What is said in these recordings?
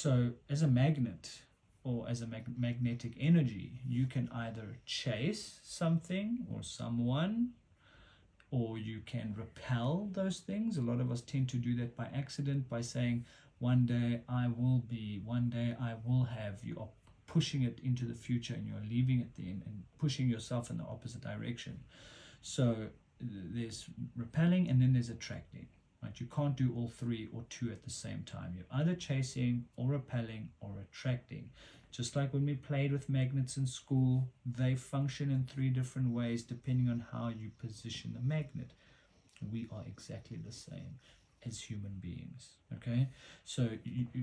So as a magnet, or as a magnetic energy, you can either chase something or someone, or you can repel those things. A lot of us tend to do that by accident, by saying, one day I will be, one day I will have. You are pushing it into the future and you're leaving it there and pushing yourself in the opposite direction. So there's repelling and then there's attracting. Right? You can't do all three or two at the same time. You're either chasing or repelling or attracting. Just like when we played with magnets in school, they function in three different ways depending on how you position the magnet. We are exactly the same as human beings. Okay, so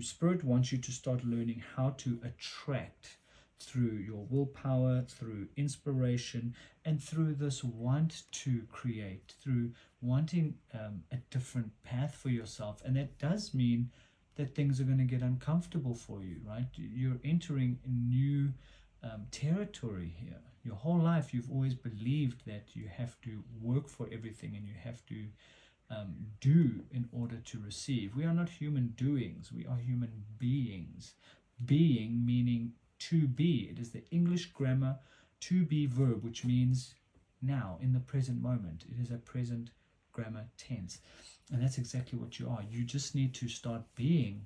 Spirit wants you to start learning how to attract through your willpower, through inspiration, and through this want to create, through wanting a different path for yourself. And that does mean that things are going to get uncomfortable for you, right? You're entering a new territory here. Your whole life you've always believed that you have to work for everything and you have to do in order to receive. We are not human doings, we are human beings. Being meaning to be. It is the English grammar to be verb, which means now, in the present moment. It is a present grammar tense. And that's exactly what you are. You just need to start being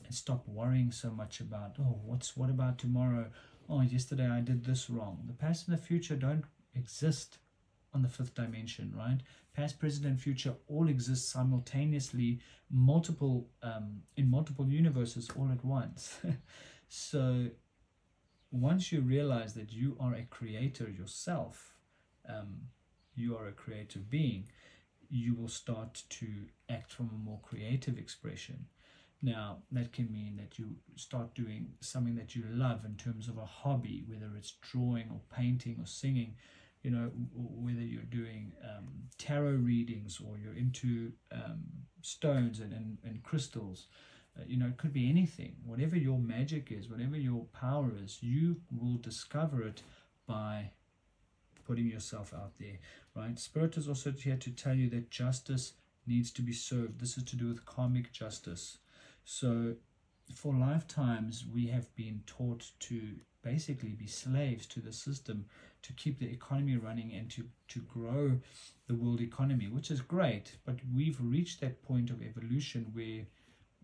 and stop worrying so much about, what about tomorrow? Oh, yesterday I did this wrong. The past and the future don't exist on the fifth dimension, right? Past, present, and future all exist simultaneously, in multiple universes all at once. So once you realize that you are a creator yourself, you are a creative being, you will start to act from a more creative expression. Now, that can mean that you start doing something that you love in terms of a hobby, whether it's drawing or painting or singing, whether you're doing tarot readings or you're into stones and crystals. It could be anything. Whatever your magic is, whatever your power is, you will discover it by putting yourself out there, right? Spirit is also here to tell you that justice needs to be served. This is to do with karmic justice. So for lifetimes, we have been taught to basically be slaves to the system to keep the economy running and to grow the world economy, which is great, but we've reached that point of evolution where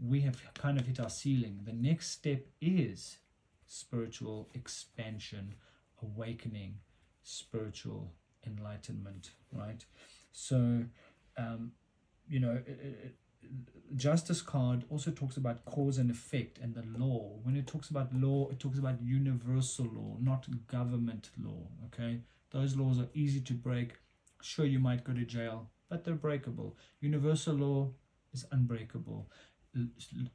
we have kind of hit our ceiling. The next step is spiritual expansion, awakening, spiritual enlightenment, right? So, Justice card also talks about cause and effect and the law. When it talks about law, it talks about universal law, not government law, okay? Those laws are easy to break. Sure, you might go to jail, but they're breakable. Universal law is unbreakable.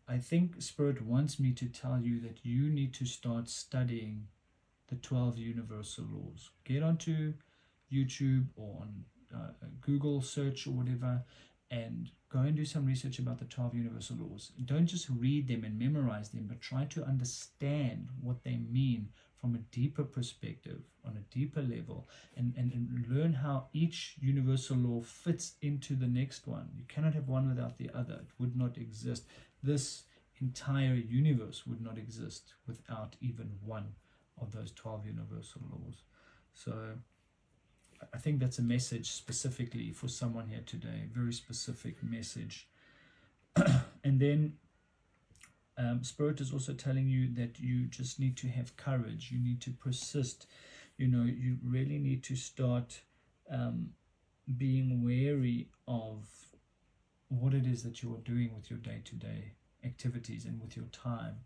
I think Spirit wants me to tell you that you need to start studying the 12 universal laws. Get onto YouTube or on Google search or whatever and go and do some research about the 12 universal laws. Don't just read them and memorize them, but try to understand what they mean from a deeper perspective, on a deeper level, and learn how each universal law fits into the next one. You cannot have one without the other. It would not exist. This entire universe would not exist without even one of those 12 universal laws. So I think that's a message specifically for someone here today, very specific message. And then Spirit is also telling you that you just need to have courage. You need to persist. You really need to start being wary of what it is that you are doing with your day-to-day activities and with your time.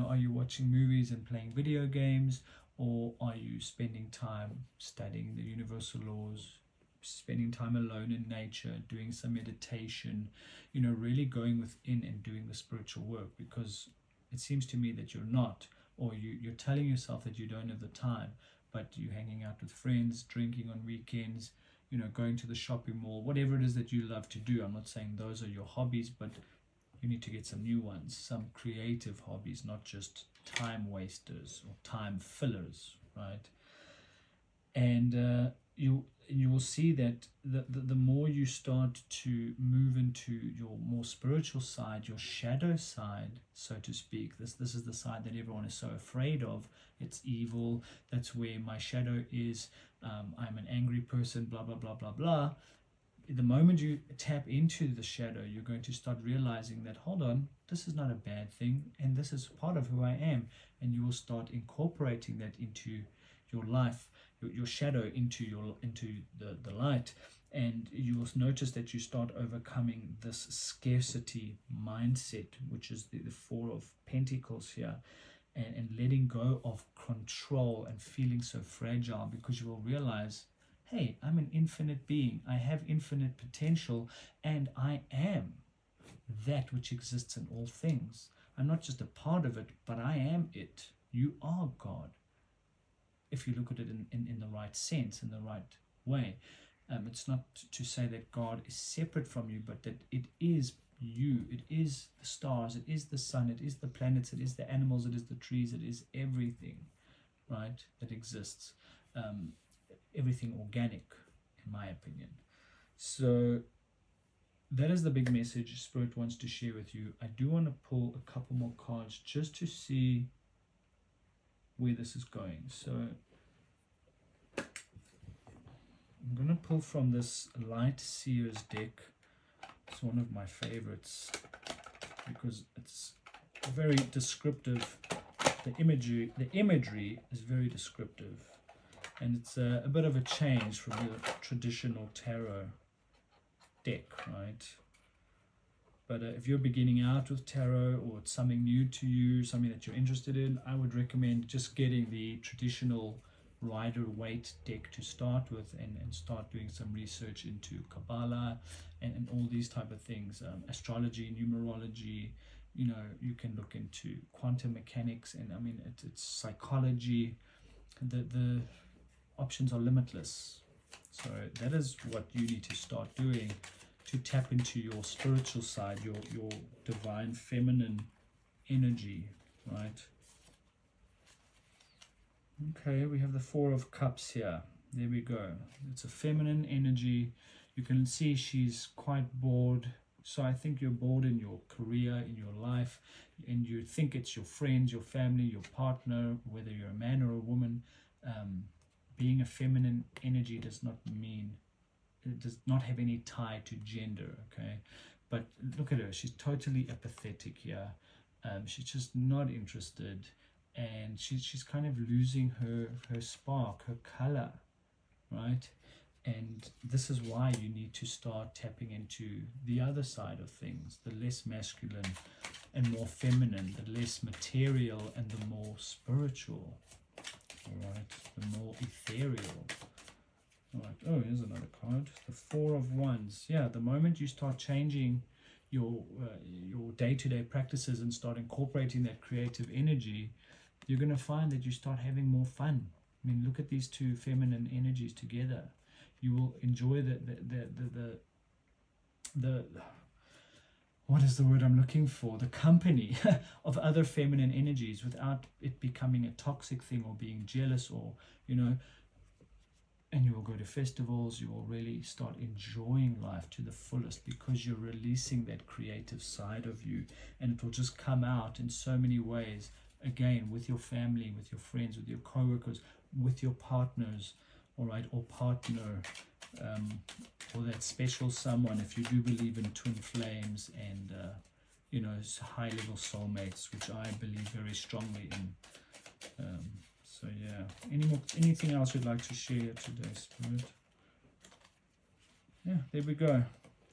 Are you watching movies and playing video games, or are you spending time studying the universal laws, spending time alone in nature, doing some meditation, really going within and doing the spiritual work? Because it seems to me that you're not, or you're telling yourself that you don't have the time, but you're hanging out with friends, drinking on weekends, going to the shopping mall, whatever it is that you love to do. I'm not saying those are your hobbies, but you need to get some new ones, some creative hobbies, not just time wasters or time fillers, right? And you will see that the more you start to move into your more spiritual side, your shadow side, so to speak. This is the side that everyone is so afraid of. It's evil. That's where my shadow is. I'm an angry person. Blah blah blah blah blah. The moment you tap into the shadow, you're going to start realizing that, hold on, this is not a bad thing, and this is part of who I am. And you will start incorporating that into your life, your shadow into the light. And you will notice that you start overcoming this scarcity mindset, which is the Four of Pentacles here, and letting go of control and feeling so fragile, because you will realize, hey, I'm an infinite being. I have infinite potential, and I am that which exists in all things. I'm not just a part of it, but I am it. You are God, if you look at it in the right sense, in the right way. It's not to say that God is separate from you, but that it is you. It is the stars, it is the sun, it is the planets, it is the animals, it is the trees, it is everything, right, that exists. Everything organic, in my opinion. So that is the big message Spirit wants to share with you. I do want to pull a couple more cards just to see where this is going. So I'm going to pull from this Light Seers deck. It's one of my favorites because it's very descriptive. The imagery is very descriptive. And it's a bit of a change from the traditional tarot deck, right? But if you're beginning out with tarot, or it's something new to you, something that you're interested in, I would recommend just getting the traditional Rider-Waite deck to start with, and start doing some research into Kabbalah and all these type of things. Astrology, numerology, you can look into quantum mechanics, and I mean, it's psychology. The options are limitless. So that is what you need to start doing to tap into your spiritual side, your divine feminine energy, right? Okay, we have the Four of Cups here. There we go. It's a feminine energy. You can see she's quite bored. So I think you're bored in your career, in your life, and you think it's your friends, your family, your partner, whether you're a man or a woman. Being a feminine energy does not have any tie to gender, okay? But look at her, she's totally apathetic here. She's just not interested, and she's kind of losing her spark, her color, right? And this is why you need to start tapping into the other side of things, the less masculine and more feminine, the less material and the more spiritual. All right, the more ethereal. All right, oh, here's another card, the Four of Wands. Yeah, the moment you start changing your day-to-day practices and start incorporating that creative energy, you're going to find that you start having more fun. I mean, look at these two feminine energies together. You will enjoy the what is the word I'm looking for? The company of other feminine energies without it becoming a toxic thing or being jealous, or, and you will go to festivals. You will really start enjoying life to the fullest because you're releasing that creative side of you, and it will just come out in so many ways, again, with your family, with your friends, with your co-workers, with your partners, all right, or partner, or that special someone, if you do believe in twin flames and high level soulmates, which I believe very strongly in. So yeah, anything else you'd like to share today, Spirit? Yeah, there we go.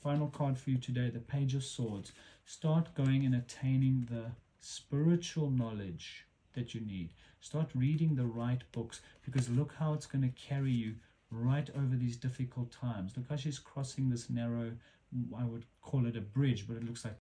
Final card for you today, the Page of Swords. Start going and attaining the spiritual knowledge that you need. Start reading the right books, because look how it's going to carry you right over these difficult times. Look how she's crossing this narrow, I would call it a bridge, but it looks like